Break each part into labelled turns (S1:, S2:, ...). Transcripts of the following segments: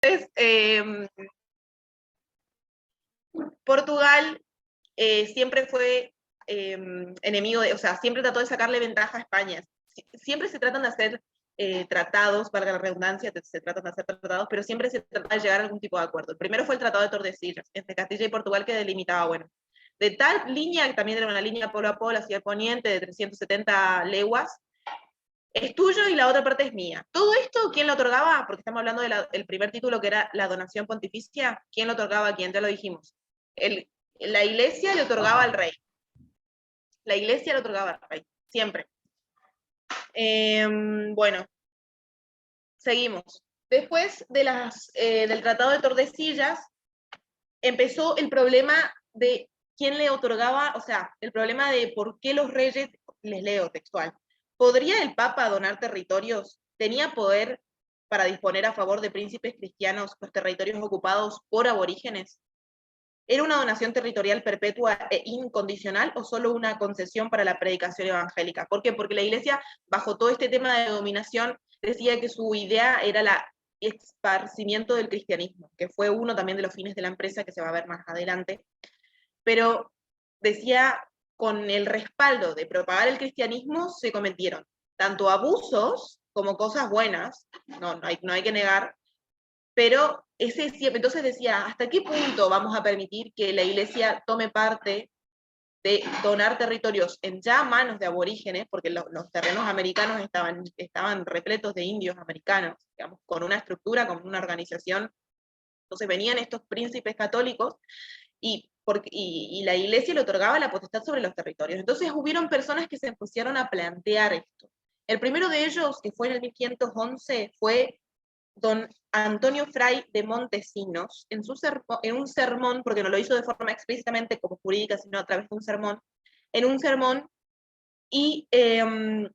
S1: eh, Portugal siempre fue enemigo de, o sea, siempre trató de sacarle ventaja a España. Siempre se tratan de hacer tratados, para la redundancia, se tratan de hacer tratados, pero siempre se trata de llegar a algún tipo de acuerdo. El primero fue el Tratado de Tordesillas, entre Castilla y Portugal, que delimitaba, bueno, de tal línea, que también era una línea polo a polo, hacia el poniente, de 370 leguas, es tuyo y la otra parte es mía. Todo esto, ¿quién lo otorgaba? Porque estamos hablando del primer título, que era la donación pontificia. ¿Quién lo otorgaba a quién? Ya lo dijimos. La iglesia le otorgaba al rey. La iglesia le otorgaba al rey, siempre. Bueno, seguimos. Después del Tratado de Tordesillas, empezó el problema de quién le otorgaba, o sea, el problema de por qué los reyes, les leo textual, ¿podría el Papa donar territorios? ¿Tenía poder para disponer a favor de príncipes cristianos los territorios ocupados por aborígenes? ¿Era una donación territorial perpetua e incondicional o solo una concesión para la predicación evangélica? ¿Por qué? Porque la Iglesia, bajo todo este tema de dominación, decía que su idea era el esparcimiento del cristianismo, que fue uno también de los fines de la empresa, que se va a ver más adelante, pero decía, con el respaldo de propagar el cristianismo se cometieron tanto abusos como cosas buenas, no hay que negar, pero entonces decía, ¿hasta qué punto vamos a permitir que la iglesia tome parte de donar territorios en ya manos de aborígenes, porque los terrenos americanos estaban repletos de indios americanos, digamos, con una estructura, con una organización? Entonces venían estos príncipes católicos y la iglesia le otorgaba la potestad sobre los territorios. Entonces hubieron personas que se pusieron a plantear esto. El primero de ellos, que fue en el 1511, fue don Antonio Fray de Montesinos, en un sermón, porque no lo hizo de forma explícitamente como jurídica, sino a través de un sermón, en un sermón, y ¿qué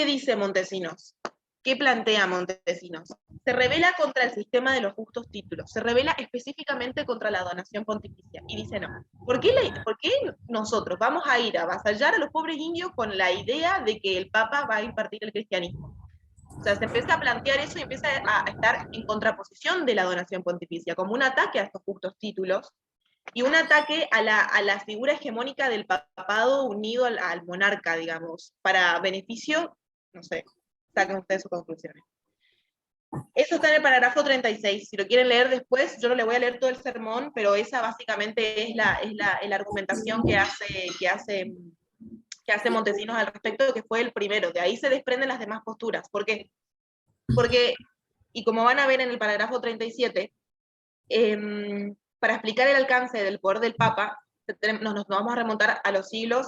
S1: dice Montesinos? ¿Qué plantea Montesinos? Se revela contra el sistema de los justos títulos, se revela específicamente contra la donación pontificia, y dice no. ¿Por qué nosotros vamos a ir a avasallar a los pobres indios con la idea de que el Papa va a impartir el cristianismo? O sea, se empieza a plantear eso y empieza a estar en contraposición de la donación pontificia, como un ataque a estos justos títulos y un ataque a la figura hegemónica del papado unido al monarca, digamos, para beneficio, no sé, saquen ustedes sus conclusiones. Eso está en el parágrafo 36. Si lo quieren leer después, yo no le voy a leer todo el sermón, pero esa básicamente es la argumentación que hace Montesinos al respecto, que fue el primero. De ahí se desprenden las demás posturas. ¿Por qué? Porque, y como van a ver en el parágrafo 37, para explicar el alcance del poder del Papa, nos vamos a remontar a los siglos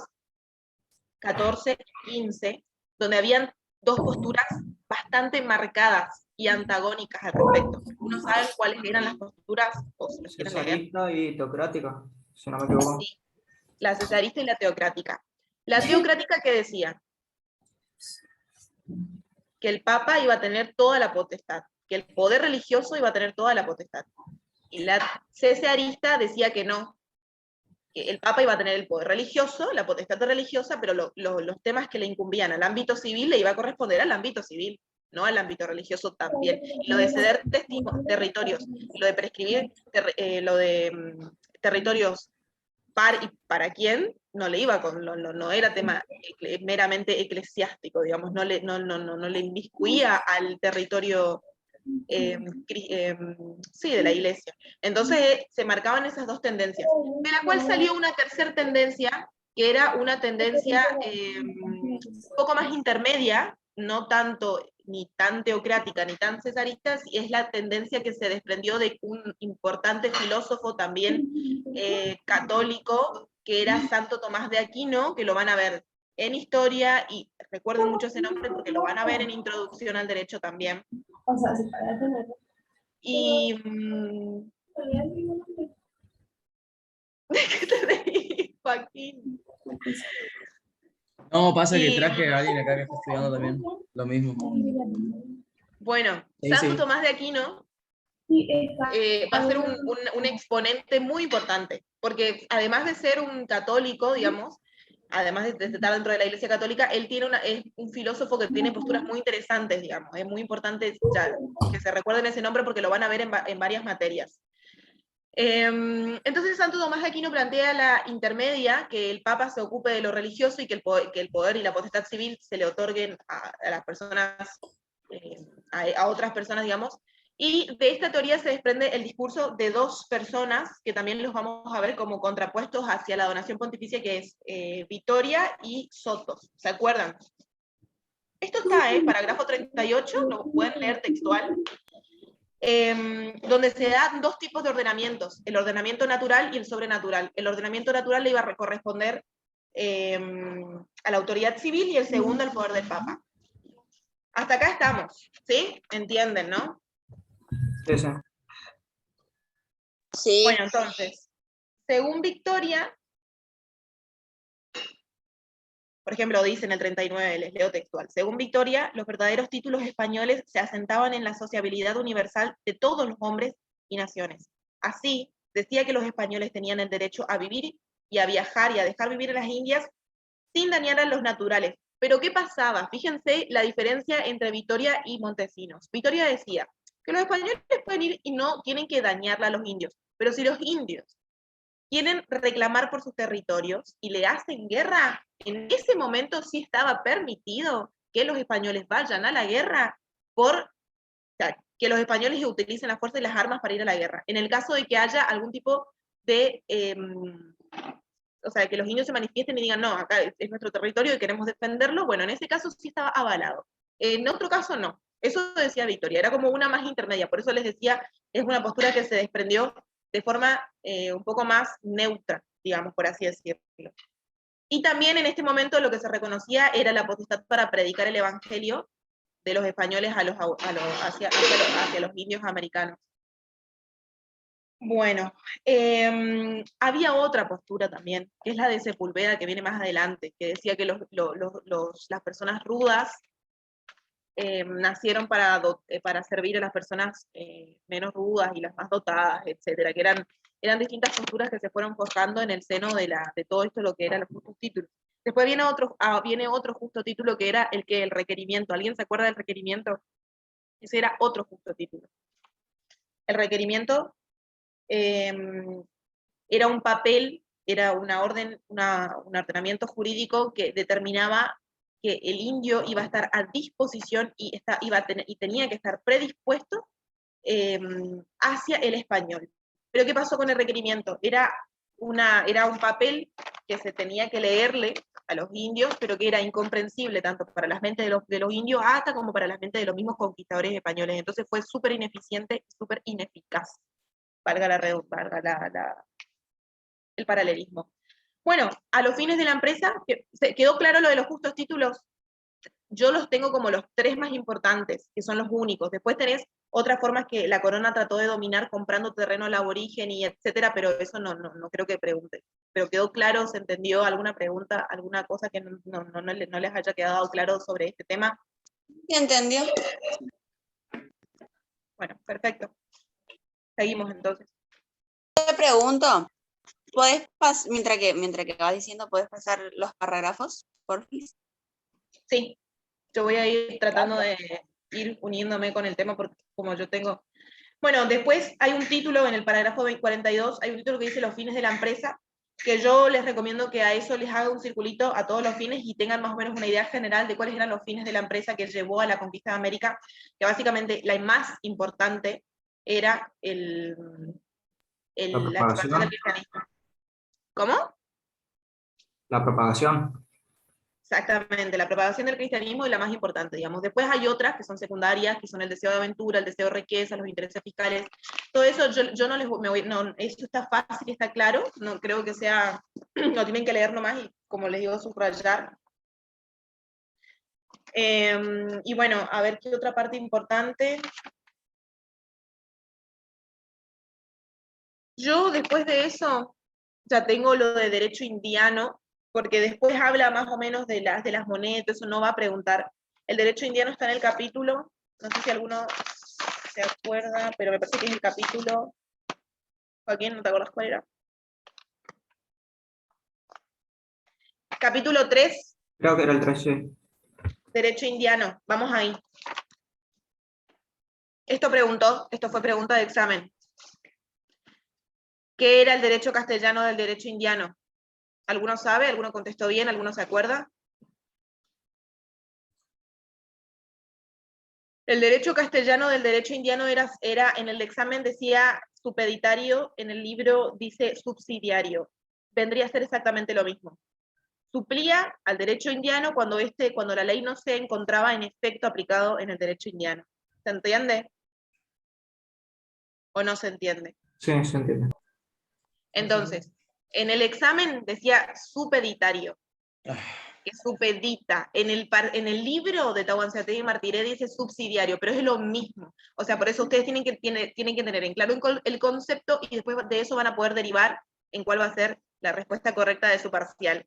S1: XIV y XV, donde habían dos posturas bastante marcadas y antagónicas al respecto. ¿No saben cuáles eran las posturas? O si los quieren leer.
S2: Cesarista y teocrática, si no me equivoco.
S1: Sí, la cesarista y la teocrática. La teocrática, ¿qué decía? Que el Papa iba a tener toda la potestad, que el poder religioso iba a tener toda la potestad. Y la cesarista decía que no, que el Papa iba a tener el poder religioso, la potestad religiosa, pero los temas que le incumbían al ámbito civil le iba a corresponder al ámbito civil, no al ámbito religioso también. Y lo de ceder territorios, lo de prescribir territorios y para quién, no le iba no era tema meramente eclesiástico, digamos, no le inmiscuía al territorio sí, de la iglesia. Entonces se marcaban esas dos tendencias, de la cual salió una tercera tendencia, que era una tendencia un poco más intermedia, no tanto ni tan teocrática ni tan cesarista, y es la tendencia que se desprendió de un importante filósofo también católico, que era Santo Tomás de Aquino, que lo van a ver en historia, y recuerden mucho ese nombre porque lo van a ver en Introducción al Derecho también.
S3: O sea, se puede tener.
S1: Y ¿qué te reí, Joaquín?
S4: No, pasa que traje a alguien acá que está estudiando también. Lo mismo.
S1: Bueno,
S4: Sí,
S1: Santo
S4: sí.
S1: Tomás de Aquino va a ser un exponente muy importante, porque además de ser un católico, digamos, además de estar dentro de la Iglesia Católica, él es un filósofo que tiene posturas muy interesantes, digamos. Es muy importante ya, que se recuerden ese nombre porque lo van a ver en varias materias. Entonces Santo Tomás de Aquino plantea la intermedia, que el Papa se ocupe de lo religioso y que el poder y la potestad civil se le otorguen a las personas, a otras personas, digamos. Y de esta teoría se desprende el discurso de dos personas, que también los vamos a ver como contrapuestos hacia la donación pontificia, que es Vitoria y Sotos. ¿Se acuerdan? Esto está en parágrafo 38, lo pueden leer textual, donde se dan dos tipos de ordenamientos, el ordenamiento natural y el sobrenatural. El ordenamiento natural le iba a corresponder a la autoridad civil y el segundo al poder del Papa. Hasta acá estamos, ¿sí? ¿Entienden, no?
S2: Sí, sí.
S3: Sí.
S1: Bueno, entonces, según Victoria, por ejemplo, dice en el 39, les leo textual, según Victoria, los verdaderos títulos españoles se asentaban en la sociabilidad universal de todos los hombres y naciones. Así, decía que los españoles tenían el derecho a vivir y a viajar y a dejar vivir en las Indias sin dañar a los naturales. Pero ¿qué pasaba? Fíjense la diferencia entre Victoria y Montesinos. Victoria decía que los españoles pueden ir y no tienen que dañarla a los indios, pero si los indios quieren reclamar por sus territorios y le hacen guerra, en ese momento sí estaba permitido que los españoles vayan a la guerra que los españoles utilicen la fuerza y las armas para ir a la guerra. En el caso de que haya algún tipo de, o sea, que los indios se manifiesten y digan, no, acá es nuestro territorio y queremos defenderlo, bueno, en ese caso sí estaba avalado. En otro caso no. Eso decía Victoria, era como una más intermedia, por eso les decía, es una postura que se desprendió de forma un poco más neutra, digamos, por así decirlo. Y también en este momento lo que se reconocía era la potestad para predicar el evangelio de los españoles hacia los indios americanos. Bueno, había otra postura también, que es la de Sepúlveda, que viene más adelante, que decía que las personas rudas nacieron para servir a las personas menos rudas y las más dotadas, etcétera, que eran distintas posturas que se fueron forjando en el seno de todo esto, lo que eran los justos títulos. Después viene otro justo título que era el requerimiento. ¿Alguien se acuerda del requerimiento? Ese era otro justo título. El requerimiento era un papel, era una orden, un ordenamiento jurídico que determinaba que el indio iba a estar a disposición y tenía que estar predispuesto hacia el español. Pero ¿qué pasó con el requerimiento? Era un papel que se tenía que leerle a los indios, pero que era incomprensible tanto para las mentes de los indios hasta como para las mentes de los mismos conquistadores españoles. Entonces fue súper ineficiente, súper ineficaz, valga el paralelismo. Bueno, a los fines de la empresa, ¿quedó claro lo de los justos títulos? Yo los tengo como los tres más importantes, que son los únicos. Después tenés otras formas que la corona trató de dominar comprando terreno al aborigen y etcétera, pero eso no creo que pregunte. Pero quedó claro, se entendió alguna pregunta, alguna cosa que no les haya quedado claro sobre este tema.
S3: ¿Se entendió?
S1: Bueno, perfecto. Seguimos entonces.
S3: Te pregunto, mientras que vas diciendo, ¿puedes pasar los parágrafos, por favor?
S1: Sí, yo voy a ir tratando de ir uniéndome con el tema porque como yo tengo... Bueno, después hay un título en el parágrafo 42, hay un título que dice los fines de la empresa, que yo les recomiendo que a eso les haga un circulito a todos los fines y tengan más o menos una idea general de cuáles eran los fines de la empresa que llevó a la conquista de América, que básicamente la más importante era la expansión del cristianismo. ¿Cómo?
S2: La propagación.
S1: Exactamente, la propagación del cristianismo es la más importante, digamos. Después hay otras que son secundarias, que son el deseo de aventura, el deseo de riqueza, los intereses fiscales. Todo eso yo no les voy, eso está fácil, está claro, no creo que sea, lo tienen que leer nomás y, como les digo, subrayar. Y bueno, a ver qué otra parte importante. Yo después de eso ya tengo lo de derecho indiano, porque después habla más o menos de las monedas, eso no va a preguntar. El derecho indiano está en el capítulo, no sé si alguno se acuerda, pero me parece que es el capítulo, Joaquín, ¿no te acuerdas cuál era? Capítulo 3,
S2: Creo que era el 13.
S1: derecho indiano. Vamos ahí. Esto fue pregunta de examen. ¿Qué era el derecho castellano del derecho indiano? ¿Alguno sabe? ¿Alguno contestó bien? ¿Alguno se acuerda? El derecho castellano del derecho indiano era en el examen decía supeditario, en el libro dice subsidiario. Vendría a ser exactamente lo mismo. Suplía al derecho indiano cuando la ley no se encontraba en efecto aplicado en el derecho indiano. ¿Se entiende? ¿O no se entiende?
S2: Sí, se entiende.
S1: Entonces, en el examen decía supeditario, que supedita. En el libro de Tahuantinsuyo y Martiré dice subsidiario, pero es lo mismo. O sea, por eso ustedes tienen que tener en claro el concepto y después de eso van a poder derivar en cuál va a ser la respuesta correcta de su parcial.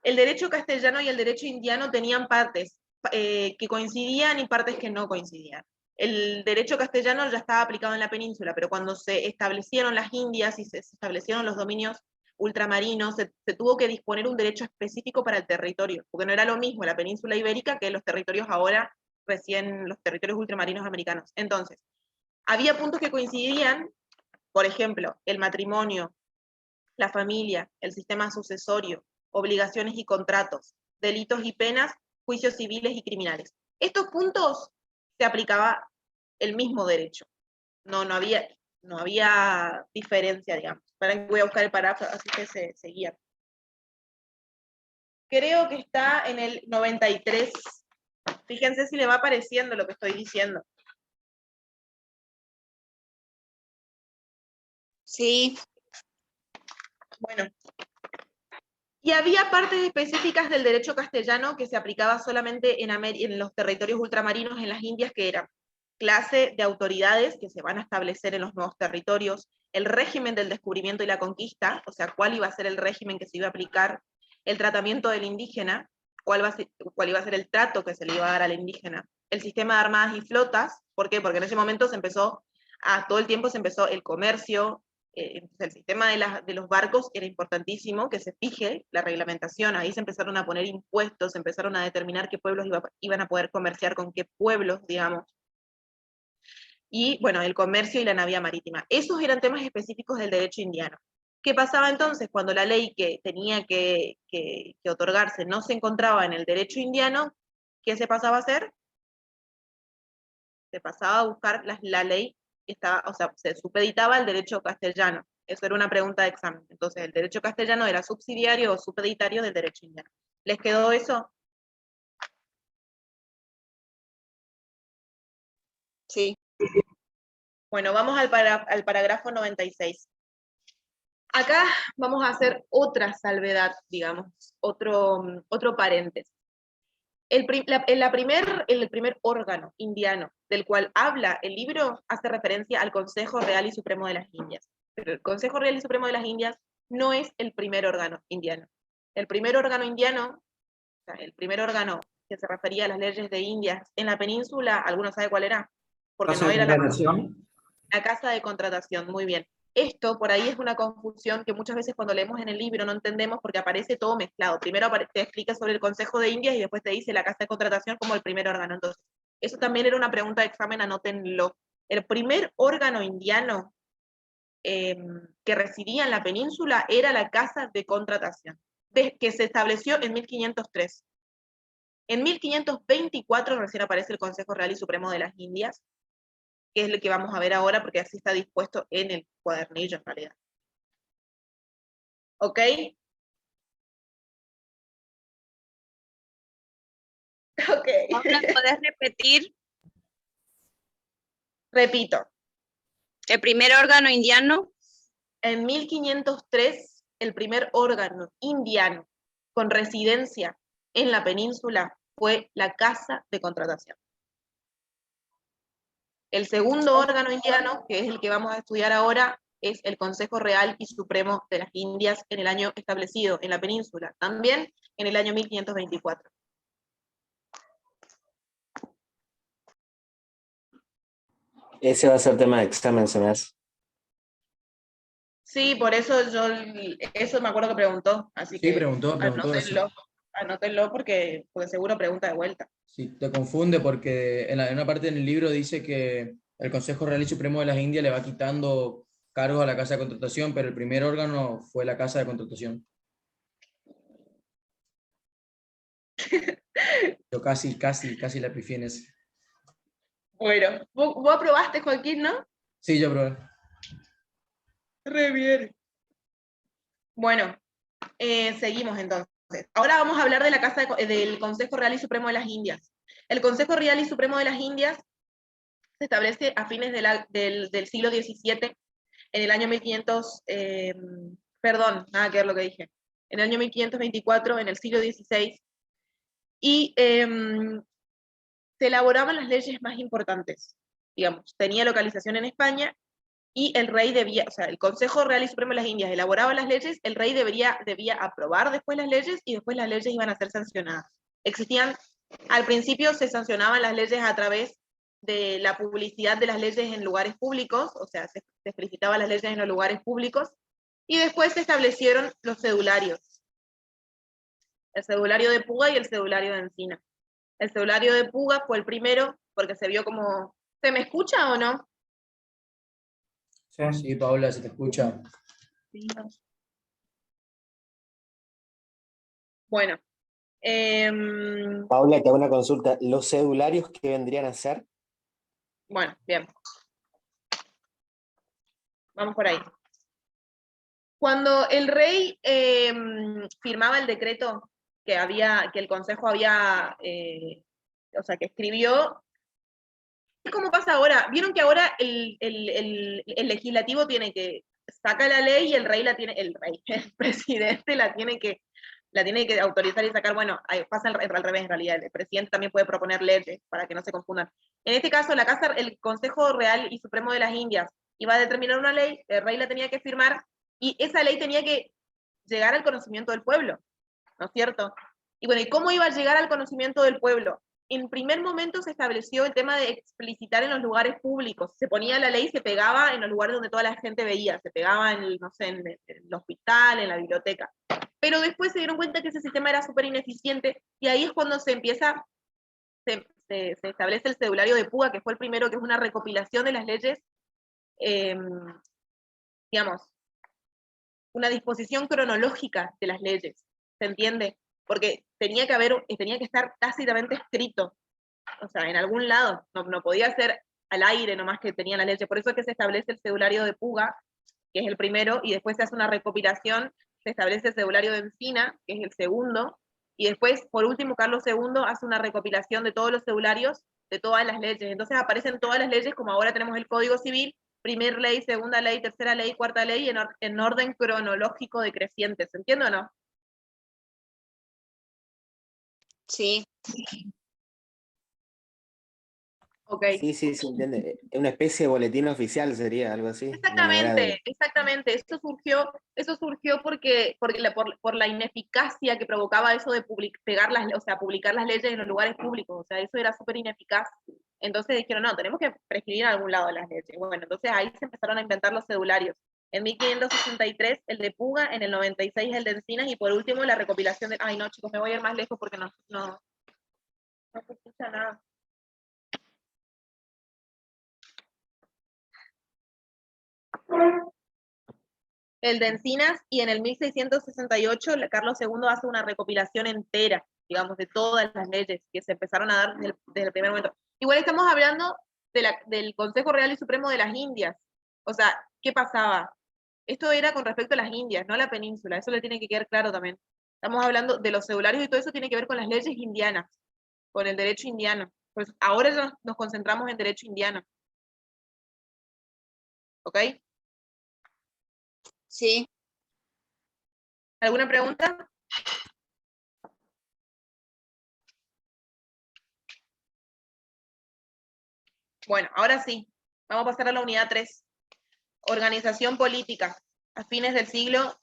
S1: El derecho castellano y el derecho indiano tenían partes que coincidían y partes que no coincidían. El derecho castellano ya estaba aplicado en la península, pero cuando se establecieron las Indias y se establecieron los dominios ultramarinos, se tuvo que disponer un derecho específico para el territorio, porque no era lo mismo la península ibérica que los territorios ahora, recién los territorios ultramarinos americanos. Entonces, había puntos que coincidían, por ejemplo, el matrimonio, la familia, el sistema sucesorio, obligaciones y contratos, delitos y penas, juicios civiles y criminales. Estos puntos se aplicaba el mismo derecho. No había diferencia, digamos. Voy a buscar el parágrafo, así que se guían. Creo que está en el 93. Fíjense si le va apareciendo lo que estoy diciendo.
S3: Sí,
S1: Bueno. Y había partes específicas del derecho castellano que se aplicaba solamente en los territorios ultramarinos, en las Indias, que eran clase de autoridades que se van a establecer en los nuevos territorios, el régimen del descubrimiento y la conquista, o sea, cuál iba a ser el régimen que se iba a aplicar, el tratamiento del indígena, cuál iba a ser el trato que se le iba a dar al indígena, el sistema de armadas y flotas. ¿Por qué? Porque en ese momento todo el tiempo se empezó el comercio, el sistema de los barcos era importantísimo, que se fije la reglamentación. Ahí se empezaron a poner impuestos, se empezaron a determinar qué pueblos iban a poder comerciar con qué pueblos, digamos. Y bueno, el comercio y la navío marítima. Esos eran temas específicos del derecho indiano. ¿Qué pasaba entonces cuando la ley que tenía que otorgarse no se encontraba en el derecho indiano? ¿Qué se pasaba a hacer? Se pasaba a buscar la ley que estaba, o sea, se supeditaba al derecho castellano. Eso era una pregunta de examen. Entonces, el derecho castellano era subsidiario o supeditario del derecho indiano. ¿Les quedó eso?
S3: sí.
S1: Bueno, vamos al parágrafo 96. Acá vamos a hacer otra salvedad, digamos, otro paréntesis. El primer órgano indiano del cual habla el libro hace referencia al Consejo Real y Supremo de las Indias. Pero el Consejo Real y Supremo de las Indias no es el primer órgano indiano. El primer órgano indiano, o sea, el primer órgano que se refería a las leyes de Indias en la península, ¿alguno sabe cuál era? Porque
S2: Casa
S1: no
S2: de
S1: era
S2: contratación.
S1: la casa de contratación, muy bien. Esto por ahí es una confusión que muchas veces cuando leemos en el libro no entendemos porque aparece todo mezclado. Primero te explica sobre el Consejo de Indias y después te dice la casa de contratación como el primer órgano. Entonces, eso también era una pregunta de examen, anótenlo. El primer órgano indiano que residía en la península era la casa de contratación, que se estableció en 1503. En 1524 recién aparece el Consejo Real y Supremo de las Indias, que es lo que vamos a ver ahora, porque así está dispuesto en el cuadernillo en realidad. ¿Ok? Ok.
S3: ¿Me puedes repetir?
S1: Repito,
S3: El primer órgano indiano.
S1: en 1503, el primer órgano indiano con residencia en la península fue la Casa de Contratación. El segundo órgano indiano, que es el que vamos a estudiar ahora, es el Consejo Real y Supremo de las Indias en el año establecido en la península, también en el año 1524.
S5: Ese va a ser tema de examen, se me hace.
S1: Sí, por eso eso me acuerdo que preguntó, así
S4: Sí,
S1: que
S4: preguntó eso.
S1: anótenlo porque seguro pregunta de vuelta.
S4: Sí, te confunde porque en una parte del libro dice que el Consejo Real y Supremo de las Indias le va quitando cargos a la Casa de Contratación, pero el primer órgano fue la Casa de Contratación. Yo casi la pifié en ese.
S1: Bueno, vos aprobaste, Joaquín, ¿no?
S4: Sí, yo probé.
S1: Re bien. Bueno, seguimos entonces. Ahora vamos a hablar de la del Consejo Real y Supremo de las Indias. El Consejo Real y Supremo de las Indias se establece a fines del siglo XVII, en el año 1500, perdón, nada que ver lo que dije, en el año 1524, en el siglo XVI, y se elaboraban las leyes más importantes, digamos, tenía localización en España, y el rey debía, o sea, el Consejo Real y Supremo de las Indias elaboraba las leyes, el rey debía aprobar después las leyes, y después las leyes iban a ser sancionadas. Al principio se sancionaban las leyes a través de la publicidad de las leyes en lugares públicos, o sea, se explicitaban las leyes en los lugares públicos, y después se establecieron los cedularios, el cedulario de Puga y el cedulario de Encina. El cedulario de Puga fue el primero, porque se vio como... ¿Se me escucha o no?
S2: Sí.
S4: Sí, Paula, se te escucha.
S1: Sí. Bueno.
S5: Paula, te hago una consulta. ¿Los cedularios qué vendrían a ser?
S1: Bueno, bien. Vamos por ahí. Cuando el rey firmaba el decreto que el Consejo había, o sea, que escribió, es como pasa ahora. Vieron que ahora el legislativo tiene que saca la ley y el presidente la tiene que autorizar y sacar. Bueno, pasa al revés en realidad. El presidente también puede proponer leyes para que no se confundan. En este caso, el Consejo Real y Supremo de las Indias iba a determinar una ley, el rey la tenía que firmar, y esa ley tenía que llegar al conocimiento del pueblo, ¿no es cierto? Y bueno, ¿y cómo iba a llegar al conocimiento del pueblo? En primer momento se estableció el tema de explicitar en los lugares públicos. Se ponía la ley y se pegaba en los lugares donde toda la gente veía. Se pegaba no sé, en el hospital, en la biblioteca. Pero después se dieron cuenta que ese sistema era súper ineficiente, y ahí es cuando se establece el cedulario de Puga, que fue el primero, que es una recopilación de las leyes, digamos, una disposición cronológica de las leyes, ¿se entiende? Porque tenía que estar tácitamente escrito, o sea, en algún lado, no podía ser al aire nomás que tenía las leyes. Por eso es que se establece el cedulario de Puga, que es el primero, y después se hace una recopilación, se establece el cedulario de Encina, que es el segundo, y después, por último, Carlos II hace una recopilación de todos los cedularios de todas las leyes. Entonces aparecen todas las leyes, como ahora tenemos el Código Civil, primer ley, segunda ley, tercera ley, cuarta ley, en orden cronológico decreciente. ¿Se entiende o no?
S3: Sí,
S1: Ok.
S5: Sí, sí, se entiende. Una especie de boletín oficial sería algo así. Una manera de...
S1: Exactamente. Eso surgió por la ineficacia que provocaba eso de publicar las leyes en los lugares públicos. O sea, eso era súper ineficaz. Entonces dijeron, no, tenemos que prescribir en algún lado las leyes. Bueno, entonces ahí se empezaron a inventar los cedularios. En 1563 el de Puga, en el 96 el de Encinas, y por último la recopilación de... Ay, no, chicos, me voy a ir más lejos porque no se escucha nada. El de Encinas, y en el 1668 Carlos II hace una recopilación entera, digamos, de todas las leyes que se empezaron a dar desde el primer momento. Igual estamos hablando del Consejo Real y Supremo de las Indias. O sea, ¿qué pasaba? Esto era con respecto a las Indias, no a la península, eso le tiene que quedar claro también. Estamos hablando de los cedularios, y todo eso tiene que ver con las leyes indianas, con el derecho indiano. Pues ahora ya nos concentramos en derecho indiano. ¿Ok?
S3: sí.
S1: ¿Alguna pregunta? Bueno, ahora sí, vamos a pasar a la unidad 3. Organización política, a fines del siglo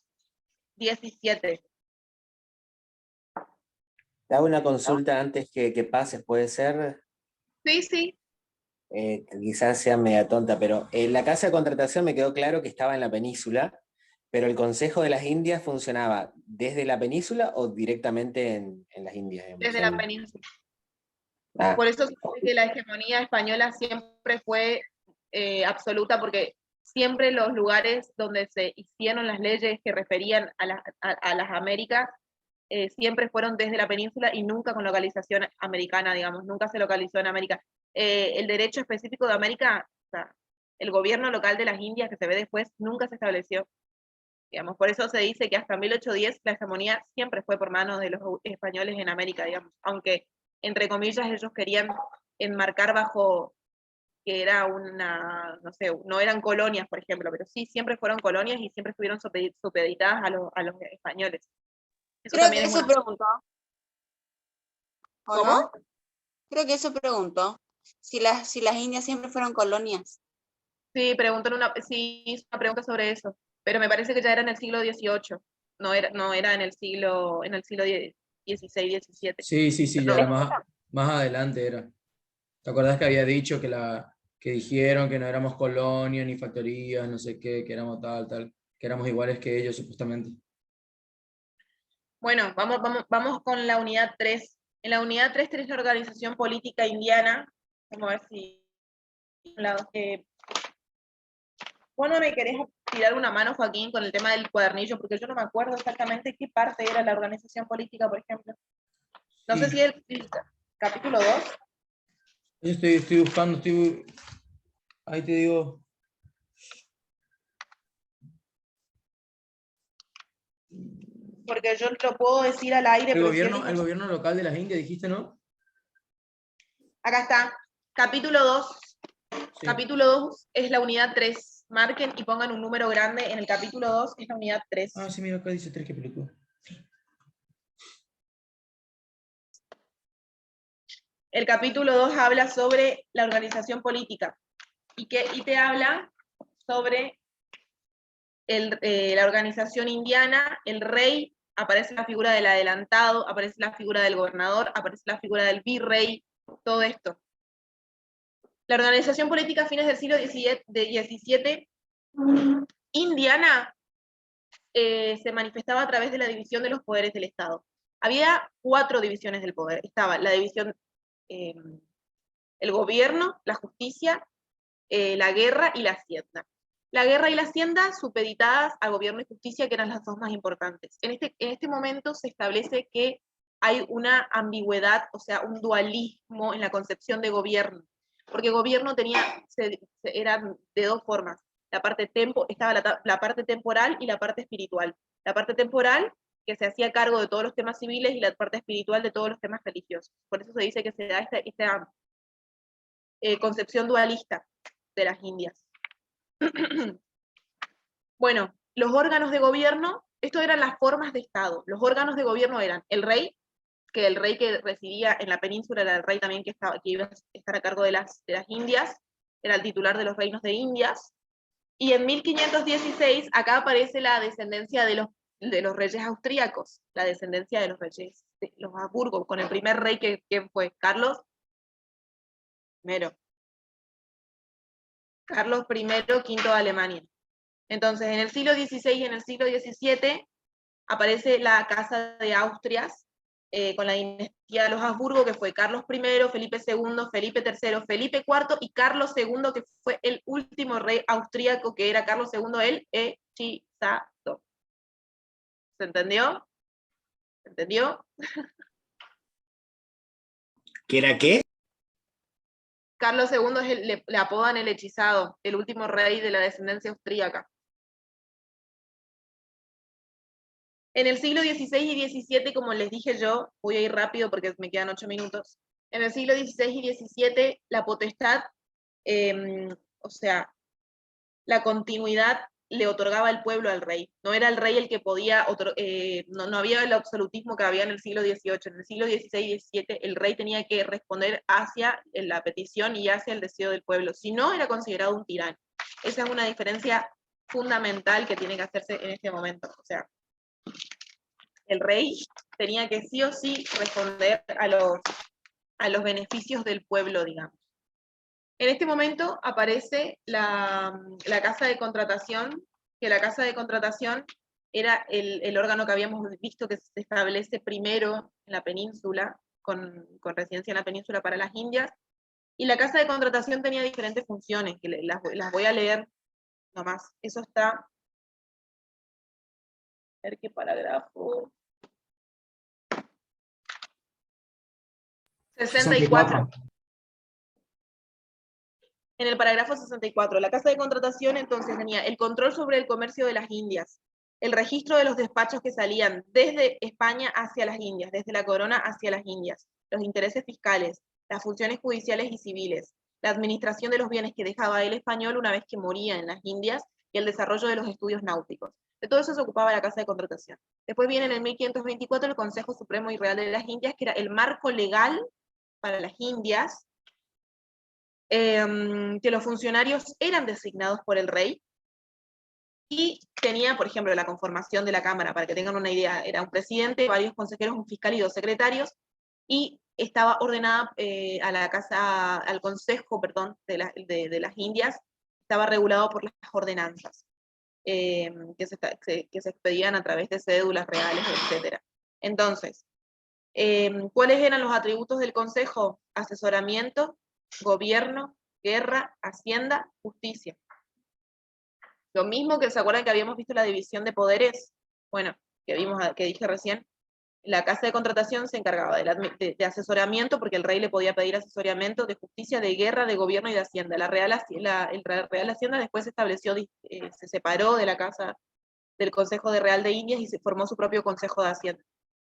S1: XVII.
S5: Te hago una consulta antes que pases, puede ser,
S1: Sí, sí,
S5: quizás sea media tonta, pero la casa de contratación me quedó claro que estaba en la península, Pero el Consejo de las Indias funcionaba desde la península o directamente en las Indias, digamos,
S1: desde la península.
S5: Ah,
S1: Por eso se dice que la hegemonía española siempre fue absoluta, porque siempre los lugares donde se hicieron las leyes que referían a las Américas siempre fueron desde la península y nunca con localización americana, digamos, nunca se localizó en América. El derecho específico de América, o sea, el gobierno local de las Indias que se ve después, nunca se estableció. Digamos, por eso se dice que hasta 1810 la hegemonía siempre fue por manos de los españoles en América, digamos, aunque, entre comillas, ellos querían enmarcar bajo que era una, no sé, no eran colonias, por ejemplo, pero sí, siempre fueron colonias y siempre estuvieron supeditadas a los españoles. Eso
S3: Creo
S1: también
S3: que
S1: es
S3: eso
S1: una...
S3: preguntó. ¿O
S1: ¿Cómo?
S3: no? Creo que eso preguntó. Si las Indias siempre fueron colonias.
S1: Sí, sí, hizo una pregunta sobre eso, pero me parece que ya era en el siglo XVIII, no era en el siglo XVI, XVII.
S4: Sí, sí, sí, ya
S1: No,
S4: era más adelante era. ¿Te acuerdas que había dicho que dijeron que no éramos colonia ni factorías, no sé qué, que éramos tal, que éramos iguales que ellos supuestamente?
S1: bueno, vamos con la unidad 3. En la unidad 3 tenés la organización política indiana. Vamos a ver si... ¿Cuándo me querés tirar una mano, Joaquín, con el tema del cuadernillo? Porque yo no me acuerdo exactamente qué parte era la organización política, por ejemplo. No sé
S4: Sí.
S1: si el capítulo 2.
S4: Yo estoy buscando, ahí te digo.
S1: Porque yo lo puedo decir al aire,
S4: El
S1: pero si es
S4: gobierno local de las Indias, dijiste, ¿no?
S1: acá está, capítulo 2.
S4: Sí.
S1: Capítulo 2 es la unidad 3. Marquen y pongan un número grande en el capítulo 2, es la unidad 3.
S4: Ah, sí, mira, acá dice 3, qué película.
S1: El capítulo 2 habla sobre la organización política y te habla sobre la organización indiana, el rey, aparece la figura del adelantado, aparece la figura del gobernador, aparece la figura del virrey, todo esto. La organización política a fines del siglo XVII indiana se manifestaba a través de la división de los poderes del Estado. Había 4 divisiones del poder. Estaba la división, el gobierno, la justicia, la guerra y la hacienda. La guerra y la hacienda supeditadas a gobierno y justicia, que eran las dos más importantes. En este momento se establece que hay una ambigüedad, o sea, un dualismo en la concepción de gobierno, porque gobierno era de 2 formas. Estaba la parte temporal y la parte espiritual. La parte temporal, que se hacía cargo de todos los temas civiles, y la parte espiritual de todos los temas religiosos. Por eso se dice que se da esta concepción dualista de las Indias. Bueno, los órganos de gobierno, esto eran las formas de Estado. Los órganos de gobierno eran el rey, que el rey que residía en la península era el rey también que iba a estar a cargo de las Indias, era el titular de los reinos de Indias. Y en 1516 acá aparece la descendencia de los reyes austríacos, la descendencia de los reyes de los Habsburgo, con el primer rey que fue Carlos I. Carlos I, V de Alemania. Entonces, en el siglo XVI y en el siglo XVII aparece la Casa de Austrias, con la dinastía de los Habsburgo, que fue Carlos I, Felipe II, Felipe III, Felipe IV y Carlos II, que fue el último rey austríaco, que era Carlos II el hechizado. ¿Se entendió? ¿Se entendió?
S5: ¿Qué era qué?
S1: Carlos II le apodan el hechizado, el último rey de la descendencia austríaca. En el siglo XVI y XVII, como les dije yo, voy a ir rápido porque me quedan 8 minutos, en el siglo XVI y XVII la potestad, o sea, la continuidad le otorgaba el pueblo al rey. No era el rey el que podía, no había el absolutismo que había en el siglo XVIII. En el siglo XVI y XVII el rey tenía que responder hacia la petición y hacia el deseo del pueblo. Si no, era considerado un tirano. Esa es una diferencia fundamental que tiene que hacerse en este momento. O sea, el rey tenía que sí o sí responder a los beneficios del pueblo, digamos. En este momento aparece la casa de contratación que la Casa de Contratación era el órgano que habíamos visto que se establece primero en la península, con residencia en la península para las Indias, y la Casa de Contratación tenía diferentes funciones, que las voy a leer nomás. Eso está, a ver qué parágrafo. 64. En el parágrafo 64, la Casa de Contratación entonces tenía el control sobre el comercio de las Indias, el registro de los despachos que salían desde España hacia las Indias, desde la corona hacia las Indias, los intereses fiscales, las funciones judiciales y civiles, la administración de los bienes que dejaba el español una vez que moría en las Indias y el desarrollo de los estudios náuticos. De todo eso se ocupaba la Casa de Contratación. Después viene en el 1524 el Consejo Supremo y Real de las Indias, que era el marco legal para las Indias, que los funcionarios eran designados por el rey, y tenía, por ejemplo, la conformación de la Cámara, para que tengan una idea, era un presidente, varios consejeros, un fiscal y 2 secretarios, y estaba ordenada al Consejo, perdón, de las Indias, estaba regulado por las ordenanzas, que se expedían a través de cédulas reales, etc. Entonces, ¿cuáles eran los atributos del Consejo? Asesoramiento, gobierno, guerra, hacienda, justicia. Lo mismo que se acuerdan que habíamos visto la división de poderes, bueno, que dije recién, la Casa de Contratación se encargaba de asesoramiento, porque el rey le podía pedir asesoramiento, de justicia, de guerra, de gobierno y de hacienda. El Real Hacienda después se estableció, se separó de la Casa del Consejo de Real de Indias y se formó su propio Consejo de Hacienda.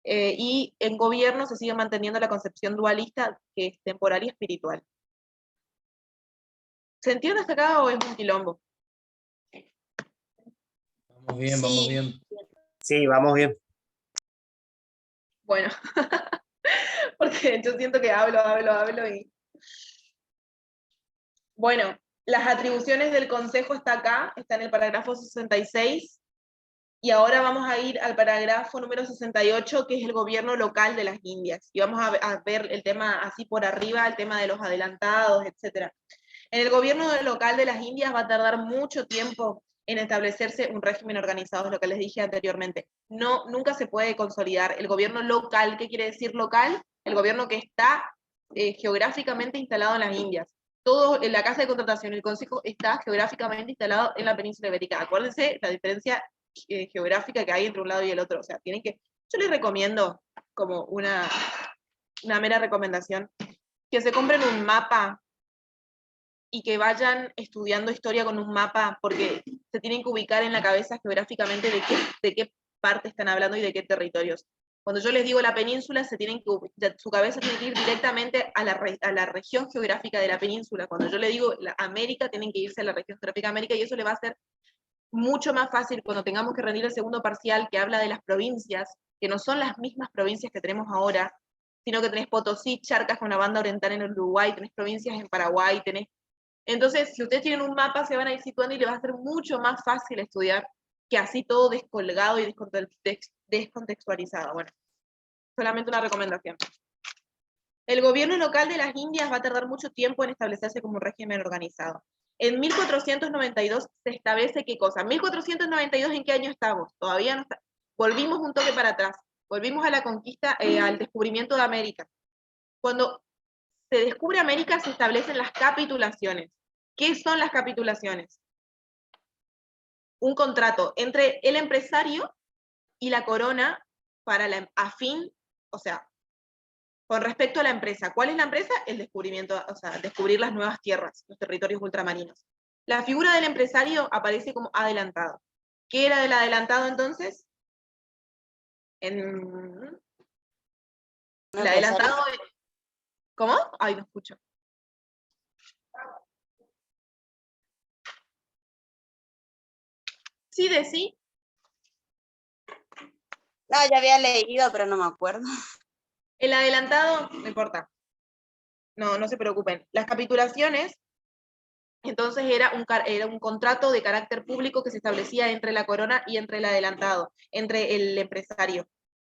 S1: Y en gobierno se sigue manteniendo la concepción dualista, que es temporal y espiritual. ¿Se entiende hasta acá o es un quilombo?
S4: Vamos bien, vamos bien.
S2: Sí, vamos bien.
S1: Bueno, porque yo siento que hablo y... Bueno, las atribuciones del Consejo está acá, está en el parágrafo 66, y ahora vamos a ir al parágrafo número 68, que es el gobierno local de las Indias, y vamos a ver el tema así por arriba, el tema de los adelantados, etc. En el gobierno local de las Indias va a tardar mucho tiempo en establecerse un régimen organizado, es lo que les dije anteriormente. Nunca se puede consolidar el gobierno local. ¿Qué quiere decir local? El gobierno que está geográficamente instalado en las Indias. Todo en la Casa de Contratación, el Consejo está geográficamente instalado en la península ibérica. Acuérdense la diferencia geográfica que hay entre un lado y el otro. O sea, yo les recomiendo, como una mera recomendación, que se compren un mapa y que vayan estudiando historia con un mapa, porque se tienen que ubicar en la cabeza geográficamente de qué parte están hablando y de qué territorios. Cuando yo les digo la península, su cabeza tiene que ir directamente a la región geográfica de la península. Cuando yo le digo la América, tienen que irse a la región geográfica de América, y eso le va a hacer mucho más fácil cuando tengamos que rendir el segundo parcial, que habla de las provincias, que no son las mismas provincias que tenemos ahora, sino que tenés Potosí, Charcas con la banda oriental en el Uruguay, tenés provincias en Paraguay, Entonces, si ustedes tienen un mapa, se van a ir situando y les va a ser mucho más fácil estudiar que así todo descolgado y descontextualizado. Bueno, solamente una recomendación. El gobierno local de las Indias va a tardar mucho tiempo en establecerse como un régimen organizado. En 1492 se establece ¿qué cosa? ¿1492 en qué año estamos? Todavía no está. Volvimos un toque para atrás. Volvimos a la conquista, al descubrimiento de América. Cuando se descubre América, se establecen las capitulaciones. ¿Qué son las capitulaciones? Un contrato entre el empresario y la corona para o sea, con respecto a la empresa. ¿Cuál es la empresa? El descubrimiento, o sea, descubrir las nuevas tierras, los territorios ultramarinos. La figura del empresario aparece como adelantado. ¿Qué era del adelantado entonces? El adelantado... ¿Cómo? Ay, no escucho. Sí, sí.
S3: No, ya había leído, pero no me acuerdo.
S1: El adelantado, no importa. No se preocupen. Las capitulaciones, entonces era un contrato de carácter público que se establecía entre la corona y entre el adelantado, entre el empresario.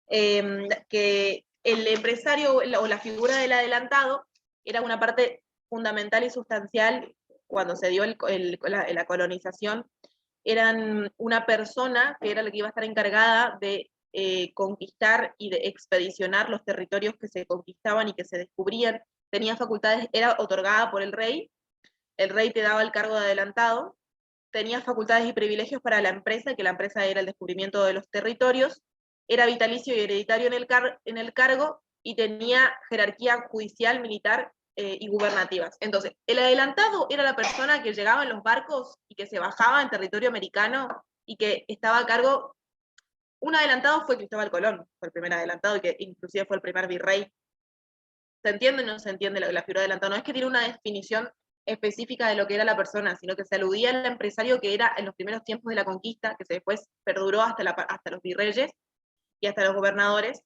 S1: Que el empresario o la figura del adelantado era una parte fundamental y sustancial cuando se dio la colonización eran una persona que era la que iba a estar encargada de conquistar y de expedicionar los territorios que se conquistaban y que se descubrían. Tenía facultades, era otorgada por el rey te daba el cargo de adelantado, tenía facultades y privilegios para la empresa, que la empresa era el descubrimiento de los territorios, era vitalicio y hereditario en el cargo, y tenía jerarquía judicial, militar y gubernativas. Entonces, el adelantado era la persona que llegaba en los barcos y que se bajaba en territorio americano y que estaba a cargo. Un adelantado fue Cristóbal Colón, fue el primer adelantado y que inclusive fue el primer virrey. ¿Se entiende o no se entiende la figura de adelantado? No es que tiene una definición específica de lo que era la persona, sino que se aludía al empresario que era en los primeros tiempos de la conquista, que después perduró hasta los virreyes y hasta los gobernadores,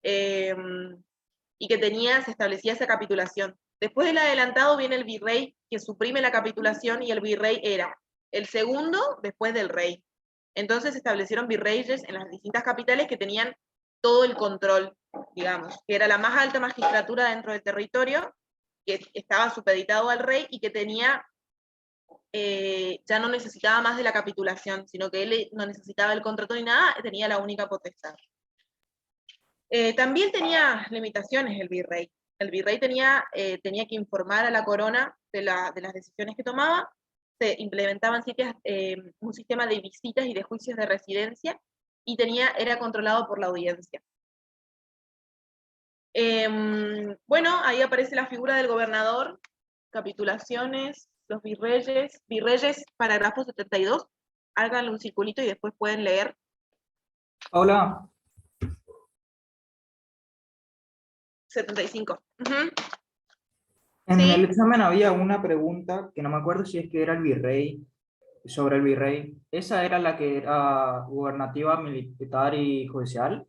S1: y que se establecía esa capitulación. Después del adelantado viene el virrey, que suprime la capitulación, y el virrey era el segundo después del rey. Entonces se establecieron virreyes en las distintas capitales que tenían todo el control, digamos, que era la más alta magistratura dentro del territorio, que estaba supeditado al rey y que tenía, ya no necesitaba más de la capitulación, sino que él no necesitaba el contrato ni nada, tenía la única potestad. También tenía limitaciones el virrey. El virrey tenía que informar a la corona de las decisiones que tomaba, se implementaban un sistema de visitas y de juicios de residencia, y era controlado por la audiencia. Bueno, ahí aparece la figura del gobernador, capitulaciones, los virreyes, parágrafo 72, háganle un circulito y después pueden leer.
S2: Hola.
S1: 75.
S2: En
S1: Sí.
S2: el examen había una pregunta que no me acuerdo si es que era el virrey, sobre el virrey. ¿Esa era la que era gubernativa, militar y judicial?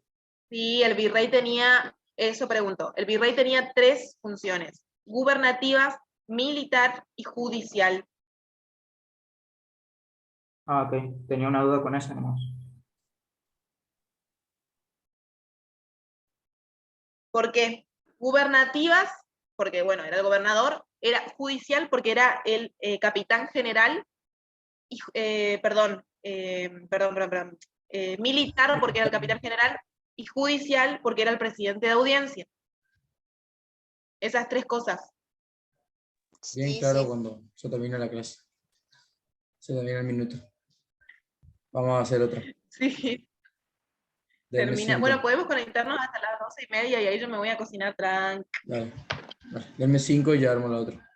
S1: Sí, el virrey tenía, eso preguntó, el virrey tenía 3 funciones: gubernativas, militar y judicial.
S2: Ah, ok. Tenía una duda con eso nomás.
S1: ¿Por qué? Gubernativas, porque bueno, era el gobernador; era judicial, porque era el capitán general, y, militar, porque era el capitán general, y judicial, porque era el presidente de audiencia. Esas 3 cosas.
S4: Bien
S3: Sí,
S4: claro
S3: sí.
S4: cuando se termina la clase. Se termina el minuto. Vamos a hacer otra.
S1: Sí,
S4: Denme
S1: termina.
S4: 5.
S1: Bueno, podemos conectarnos hasta las 12:30 y ahí yo me voy a cocinar tranqui.
S4: Dale. Denme 5 y ya armo la otra.